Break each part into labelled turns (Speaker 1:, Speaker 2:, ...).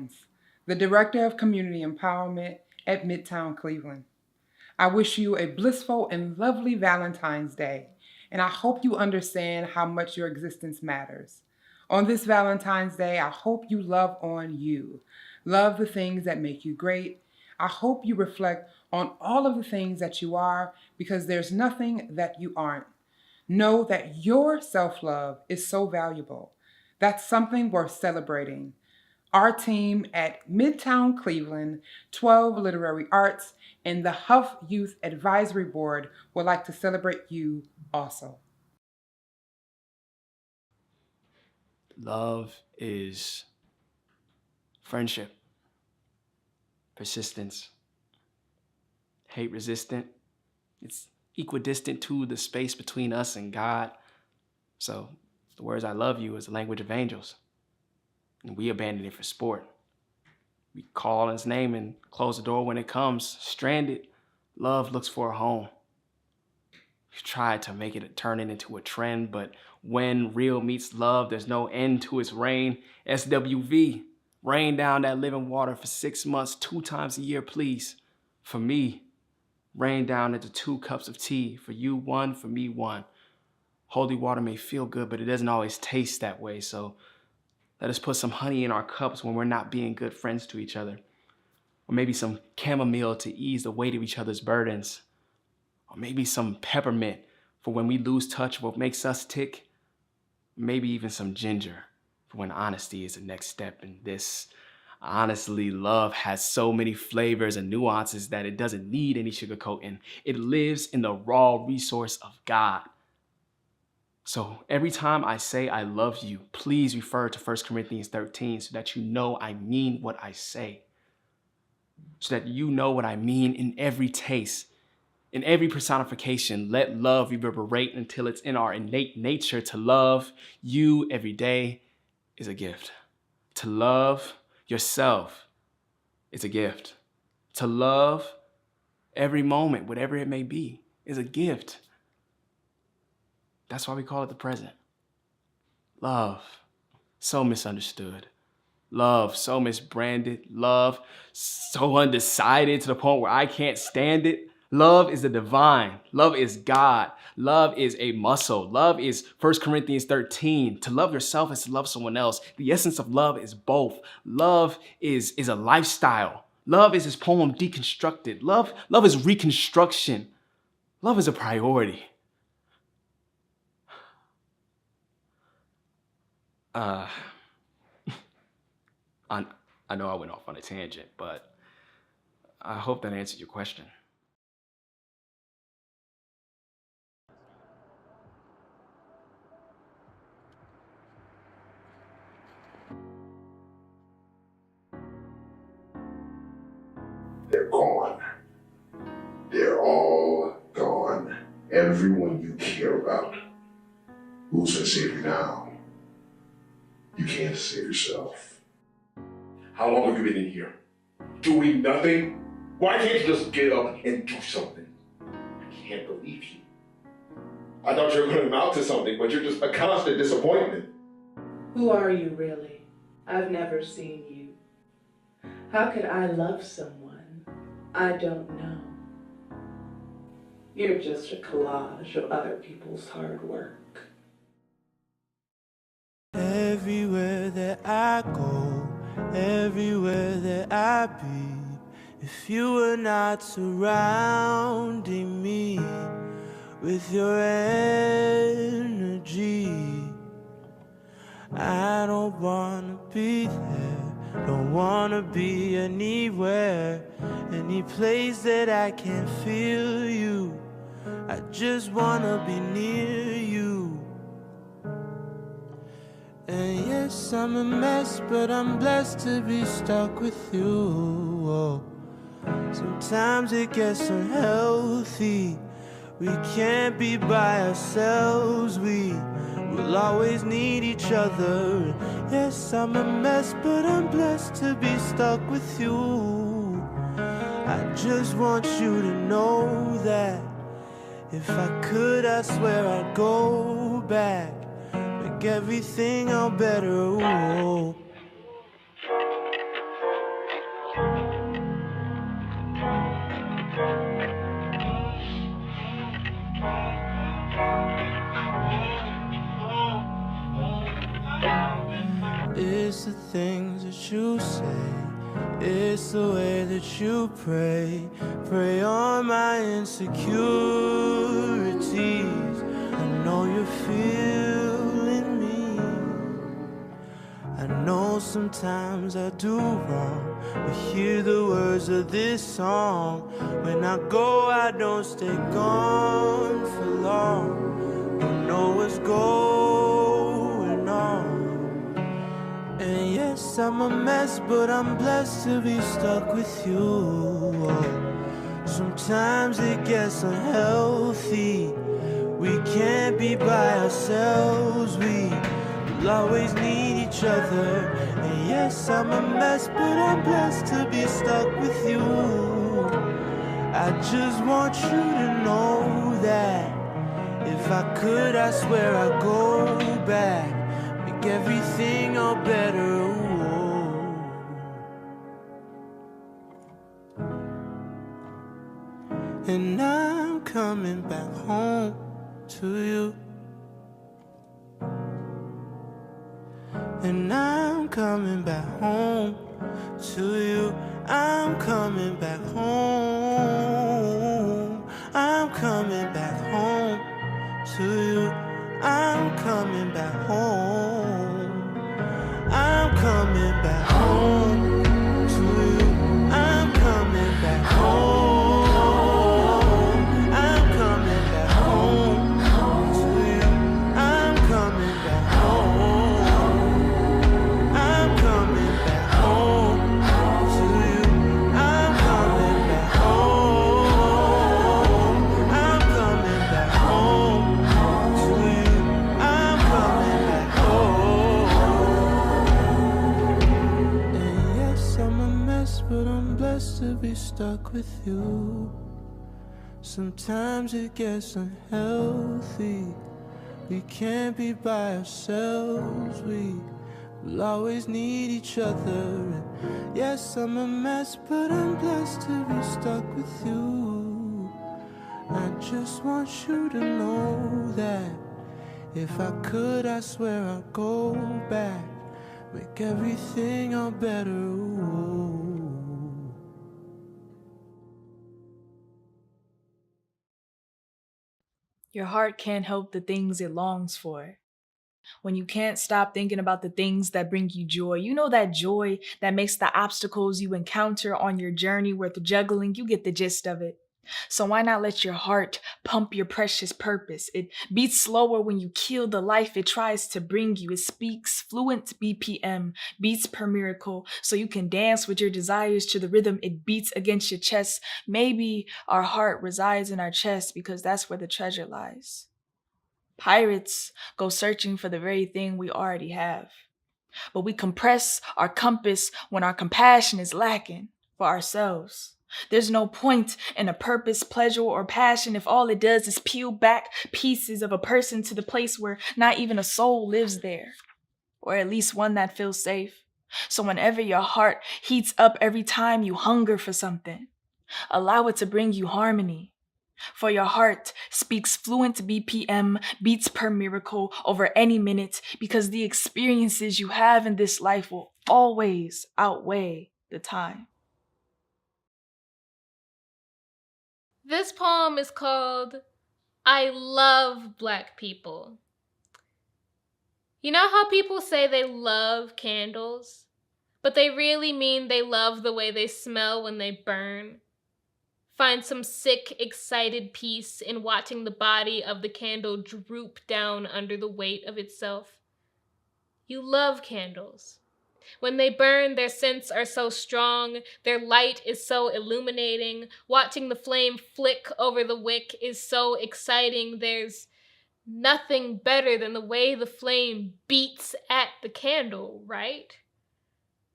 Speaker 1: Hines, the Director of Community Empowerment at Midtown Cleveland. I wish you a blissful and lovely Valentine's Day, and I hope you understand how much your existence matters. On this Valentine's Day, I hope you love on you. Love the things that make you great. I hope you reflect on all of the things that you are because there's nothing that you aren't. Know that your self love is so valuable. That's something worth celebrating. Our team at Midtown Cleveland, 12 Literary Arts, and the Huff Youth Advisory Board would like to celebrate you also.
Speaker 2: Love is friendship, persistence, hate resistant. It's equidistant to the space between us and God. So the words I love you is the language of angels. And we abandon it for sport. We call his name and close the door when it comes. Stranded, love looks for a home. We've tried to make it turn it into a trend, but when real meets love, there's no end to its reign. SWV, rain down that living water for 6 months, 2 times a year, please. For me, rain down into 2 cups of tea. For you, 1, for me, 1. Holy water may feel good, but it doesn't always taste that way, so let us put some honey in our cups when we're not being good friends to each other. Or maybe some chamomile to ease the weight of each other's burdens. Or maybe some peppermint for when we lose touch of what makes us tick. Maybe even some ginger for when honesty is the next step in this. Honestly, love has so many flavors and nuances that it doesn't need any sugarcoating. It lives in the raw resource of God. So every time I say I love you, please refer to 1 Corinthians 13 so that you know I mean what I say. So that you know what I mean in every taste, in every personification. Let love reverberate until it's in our innate nature. To love you every day is a gift. To love yourself is a gift. To love every moment, whatever it may be, is a gift. That's why we call it the present. Love, so misunderstood. Love, so misbranded. Love, so undecided to the point where I can't stand it. Love is the divine. Love is God. Love is a muscle. Love is 1 Corinthians 13. To love yourself is to love someone else. The essence of love is both. Love is a lifestyle. Love is his poem deconstructed. Love is reconstruction. Love is a priority. I know I went off on a tangent, but I hope that answered your question.
Speaker 3: They're gone. They're all gone. Everyone you care about. Who's gonna save you now? You can't save yourself.
Speaker 4: How long have you been in here? Doing nothing? Why can't you just get up and do something? I can't believe you. I thought you were going to amount to something, but you're just a constant disappointment.
Speaker 5: Who are you really? I've never seen you. How could I love someone I don't know? You're just a collage of other people's hard work.
Speaker 6: Everywhere that I go, everywhere that I be, if you were not surrounding me with your energy, I don't wanna be there, don't wanna be anywhere, any place that I can feel you. I just wanna be near you. And yes, I'm a mess, but I'm blessed to be stuck with you. Oh, sometimes it gets unhealthy. We can't be by ourselves. We will always need each other. Yes, I'm a mess, but I'm blessed to be stuck with you. I just want you to know that if I could, I swear I'd go back. Everything all better. Ooh. that you say, it's the way that you pray. Pray on my insecurities. I know you're feeling me. I know sometimes I do wrong, but hear the words of this song. When I go, I don't stay gone for long. Don't know what's going on. And yes, I'm a mess, but I'm blessed to be stuck with you. Sometimes it gets unhealthy. We can't be by ourselves. We'll always need each other. And yes, I'm a mess, but I'm blessed to be stuck with you. I just want you to know that if I could, I swear I'd go back, make everything all better. And I'm coming back home to you. And I'm coming back home to you. I'm coming back home. I'm coming back home to you. I'm coming back home. I'm coming back home to you. I'm coming back home. I'm coming back home to you. I'm coming back home. I'm coming back home to you. I'm coming back home. I'm coming back home to you. I'm coming back home. And yes, I'm a mess, but I'm blessed to be stuck with you. Sometimes it gets unhealthy. We can't be by ourselves. We'll always need each other. And yes, I'm a mess, but I'm blessed to be stuck with you. I just want you to know that if I could, I swear I'd go back, make everything all better. Ooh.
Speaker 7: Your heart can't help the things it longs for. When you can't stop thinking about the things that bring you joy, you know that joy that makes the obstacles you encounter on your journey worth juggling, you get the gist of it. So why not let your heart pump your precious purpose? It beats slower when you kill the life it tries to bring you. It speaks fluent BPM, beats per miracle, so you can dance with your desires to the rhythm it beats against your chest. Maybe our heart resides in our chest because that's where the treasure lies. Pirates go searching for the very thing we already have. But we compress our compass when our compassion is lacking for ourselves. There's no point in a purpose, pleasure, or passion if all it does is peel back pieces of a person to the place where not even a soul lives there, or at least one that feels safe. So whenever your heart heats up every time you hunger for something, allow it to bring you harmony. For your heart speaks fluent BPM, beats per miracle over any minute, because the experiences you have in this life will always outweigh the time.
Speaker 8: This poem is called I Love Black People. You know how people say they love candles, but they really mean they love the way they smell when they burn? Find some sick, excited peace in watching the body of the candle droop down under the weight of itself. You love candles. When they burn, their scents are so strong, their light is so illuminating. Watching the flame flick over the wick is so exciting. There's nothing better than the way the flame beats at the candle, right?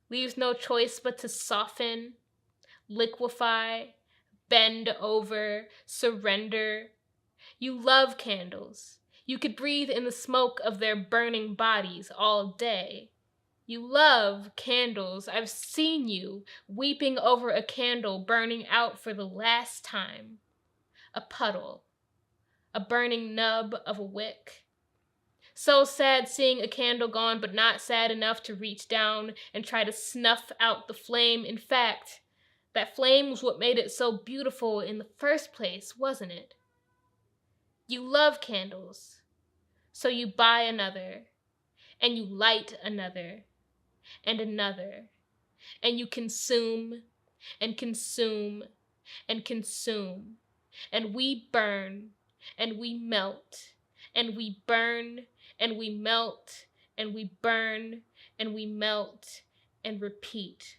Speaker 8: Leaves no choice but to soften, liquefy, bend over, surrender. You love candles. You could breathe in the smoke of their burning bodies all day. You love candles. I've seen you weeping over a candle burning out for the last time. A puddle, a burning nub of a wick. So sad seeing a candle gone, but not sad enough to reach down and try to snuff out the flame. In fact, that flame was what made it so beautiful in the first place, wasn't it? You love candles, so you buy another, and you light another, and another, and you consume, and consume, and consume, and we burn, and we melt, and we burn, and we melt, and we burn, and we melt, and repeat.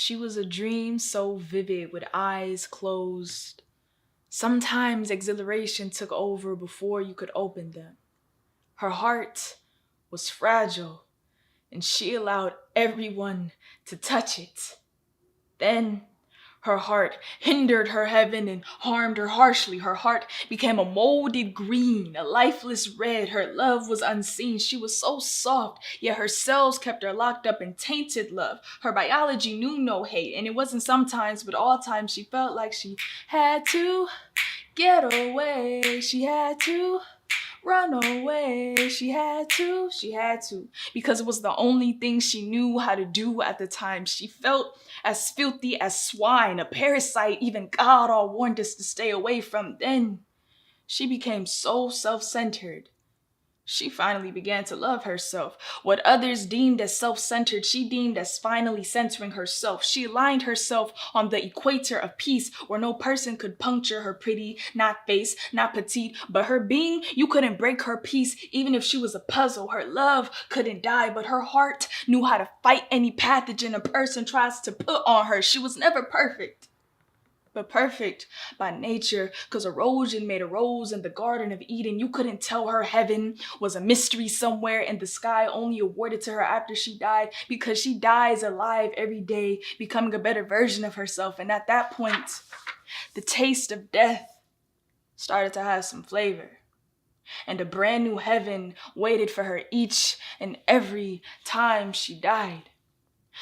Speaker 7: She was a dream so vivid with eyes closed. Sometimes exhilaration took over before you could open them. Her heart was fragile, and she allowed everyone to touch it. Then her heart hindered her heaven and harmed her harshly. Her heart became a molded green, a lifeless red. Her love was unseen. She was so soft, yet her cells kept her locked up in tainted love. Her biology knew no hate, and it wasn't sometimes, but all times she felt like she had to get away. She had to run away. She had to, because it was the only thing she knew how to do at the time. She felt as filthy as swine, a parasite even God all warned us to stay away from. Then she became so self-centered. She finally began to love herself. What others deemed as self-centered, she deemed as finally centering herself. She aligned herself on the equator of peace, where no person could puncture her pretty, not face, not petite, but her being. You couldn't break her peace, even if she was a puzzle. Her love couldn't die, but her heart knew how to fight any pathogen a person tries to put on her. She was never perfect, but perfect by nature, because erosion made a rose in the Garden of Eden. You couldn't tell her heaven was a mystery somewhere in the sky, only awarded to her after she died, because she dies alive every day, becoming a better version of herself. And at that point, the taste of death started to have some flavor. And a brand new heaven waited for her each and every time she died.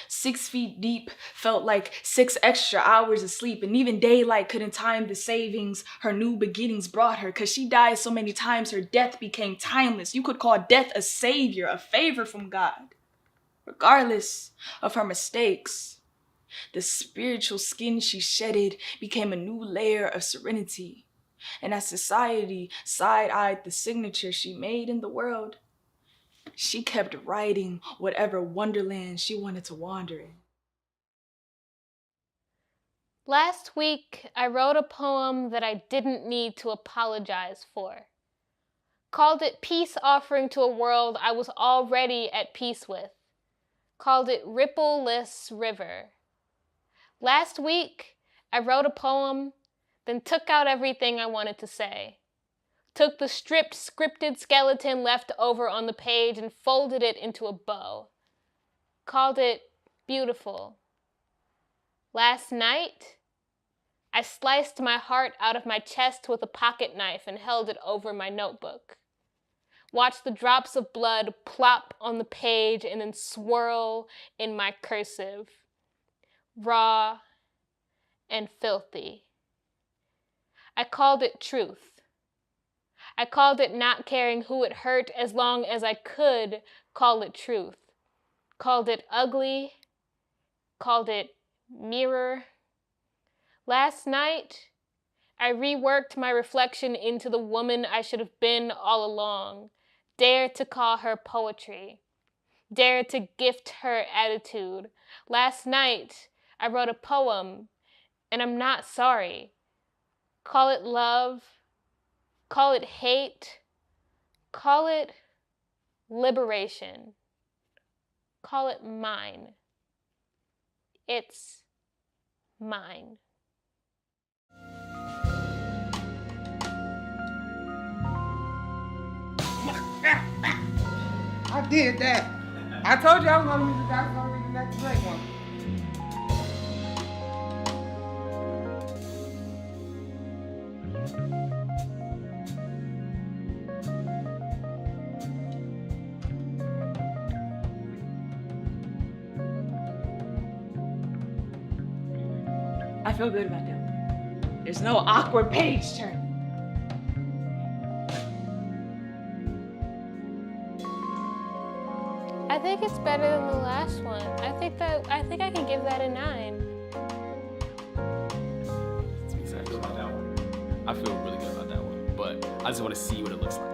Speaker 7: 6 feet deep felt like 6 extra hours of sleep, and even daylight couldn't time the savings her new beginnings brought her, because she died so many times her death became timeless. You could call death a savior, a favor from God. Regardless of her mistakes, the spiritual skin she shedded became a new layer of serenity. And as society side-eyed the signature she made in the world, she kept writing whatever wonderland she wanted to wander in.
Speaker 8: Last week, I wrote a poem that I didn't need to apologize for. Called it Peace Offering to a World I Was Already at Peace With. Called it Rippleless River. Last week, I wrote a poem, then took out everything I wanted to say. Took the stripped, scripted skeleton left over on the page and folded it into a bow. Called it Beautiful. Last night, I sliced my heart out of my chest with a pocket knife and held it over my notebook. Watched the drops of blood plop on the page and then swirl in my cursive. Raw and filthy. I called it truth. I called it not caring who it hurt as long as I could call it truth. Called it ugly. Called it mirror. Last night, I reworked my reflection into the woman I should have been all along. Dared to call her poetry. Dared to gift her attitude. Last night, I wrote a poem, and I'm not sorry. Call it love. Call it hate. Call it liberation. Call it mine. It's mine.
Speaker 1: I did that. I told you I was gonna use the guy for the next great one.
Speaker 7: I feel good about that one. There's no awkward page turn.
Speaker 8: I think it's better than the last one. I think I can give that a 9.
Speaker 2: That's exactly about that one. I feel really good about that one, but I just want to see what it looks like.